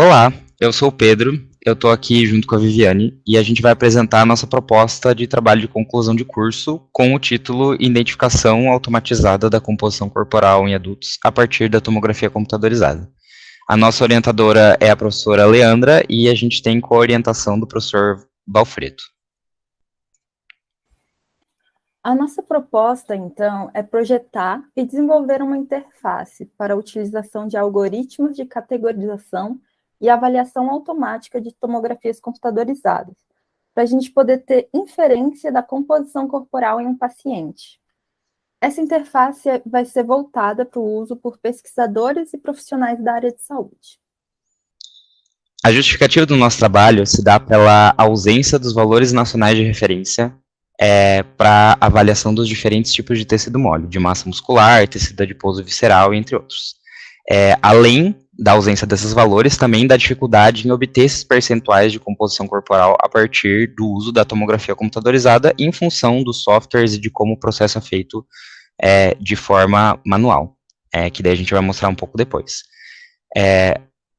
Olá, eu sou o Pedro, eu estou aqui junto com a Viviane e a gente vai apresentar a nossa proposta de trabalho de conclusão de curso com o título Identificação Automatizada da Composição Corporal em Adultos a partir da tomografia computadorizada. A nossa orientadora é a professora Leandra e a gente tem co-orientação do professor Balfredo. A nossa proposta, então, é projetar e desenvolver uma interface para a utilização de algoritmos de categorização e avaliação automática de tomografias computadorizadas, para a gente poder ter inferência da composição corporal em um paciente. Essa interface vai ser voltada para o uso por pesquisadores e profissionais da área de saúde. A justificativa do nosso trabalho se dá pela ausência dos valores nacionais de referência para avaliação dos diferentes tipos de tecido mole, de massa muscular, tecido adiposo visceral, entre outros. Além da ausência desses valores, também da dificuldade em obter esses percentuais de composição corporal a partir do uso da tomografia computadorizada em função dos softwares e de como o processo é feito de forma manual, que daí a gente vai mostrar um pouco depois.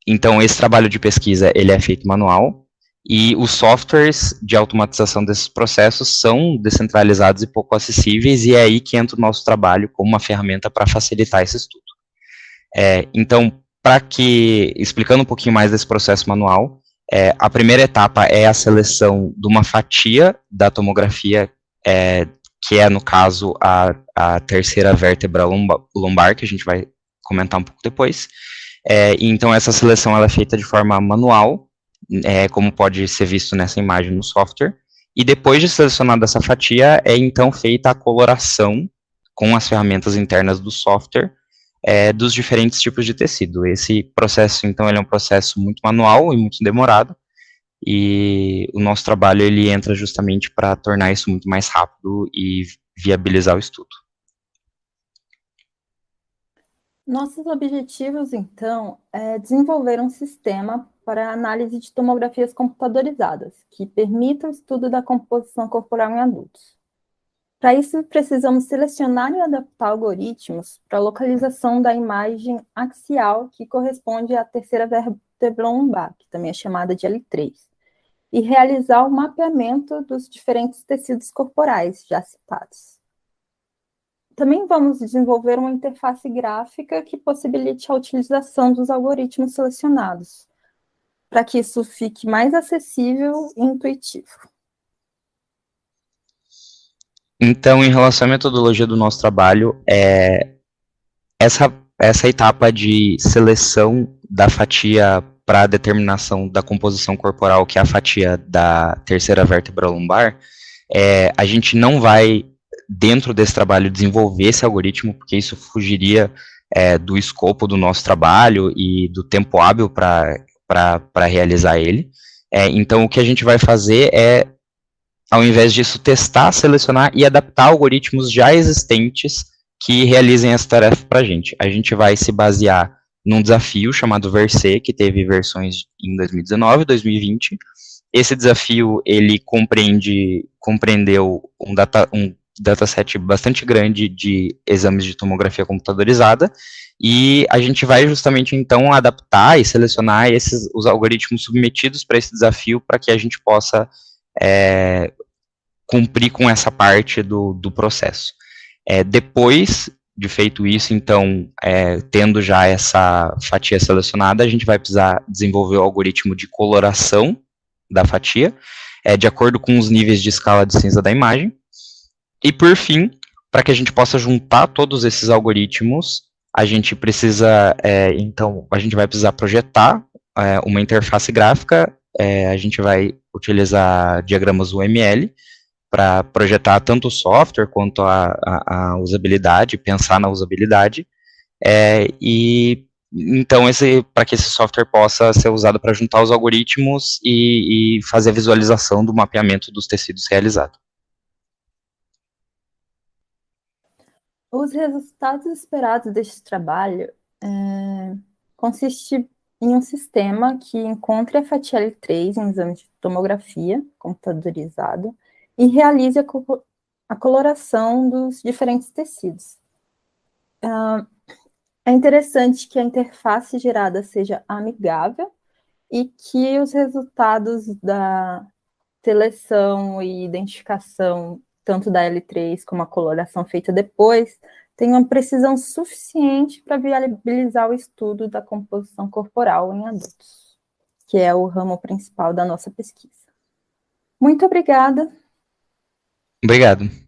Então, esse trabalho de pesquisa, ele é feito manual, e os softwares de automatização desses processos são descentralizados e pouco acessíveis, e é aí que entra o nosso trabalho como uma ferramenta para facilitar esse estudo. Então, explicando um pouquinho mais desse processo manual, a primeira etapa é a seleção de uma fatia da tomografia, que é, no caso, a terceira vértebra lombar, que a gente vai comentar um pouco depois. Então, essa seleção ela é feita de forma manual, como pode ser visto nessa imagem no software, e depois de selecionada essa fatia, é então feita a coloração com as ferramentas internas do software dos diferentes tipos de tecido. Esse processo, então, ele é um processo muito manual e muito demorado, e o nosso trabalho ele entra justamente para tornar isso muito mais rápido e viabilizar o estudo. Nossos objetivos, então, é desenvolver um sistema para análise de tomografias computadorizadas, que permita o estudo da composição corporal em adultos. Para isso, precisamos selecionar e adaptar algoritmos para a localização da imagem axial, que corresponde à terceira vértebra lombar, que também é chamada de L3, e realizar o mapeamento dos diferentes tecidos corporais já citados. Também vamos desenvolver uma interface gráfica que possibilite a utilização dos algoritmos selecionados, para que isso fique mais acessível e intuitivo. Então, em relação à metodologia do nosso trabalho, essa etapa de seleção da fatia para a determinação da composição corporal, que é a fatia da terceira vértebra lombar, a gente não vai, dentro desse trabalho, desenvolver esse algoritmo, porque isso fugiria do escopo do nosso trabalho e do tempo hábil para realizar ele. Então, o que a gente vai fazer é, ao invés disso, testar, selecionar e adaptar algoritmos já existentes que realizem essa tarefa para a gente. A gente vai se basear num desafio chamado Versê, que teve versões em 2019 e 2020. Esse desafio, ele compreendeu um dataset bastante grande de exames de tomografia computadorizada, e a gente vai justamente, então, adaptar e selecionar os algoritmos submetidos para esse desafio, para que a gente possa cumprir com essa parte do processo. Depois de feito isso, então, tendo já essa fatia selecionada, a gente vai precisar desenvolver o algoritmo de coloração da fatia, de acordo com os níveis de escala de cinza da imagem. E, por fim, para que a gente possa juntar todos esses algoritmos, a gente precisa, então, a gente vai precisar projetar uma interface gráfica, a gente vai utilizar diagramas UML, para projetar tanto o software quanto a usabilidade, pensar na usabilidade, e então para que esse software possa ser usado para juntar os algoritmos e fazer a visualização do mapeamento dos tecidos realizado. Os resultados esperados deste trabalho consistem em um sistema que encontre a fatia L3 em exame de tomografia computadorizado e realize a coloração dos diferentes tecidos. É interessante que a interface gerada seja amigável e que os resultados da seleção e identificação, tanto da L3 como a coloração feita depois, tenham precisão suficiente para viabilizar o estudo da composição corporal em adultos, que é o ramo principal da nossa pesquisa. Muito obrigada. Obrigado.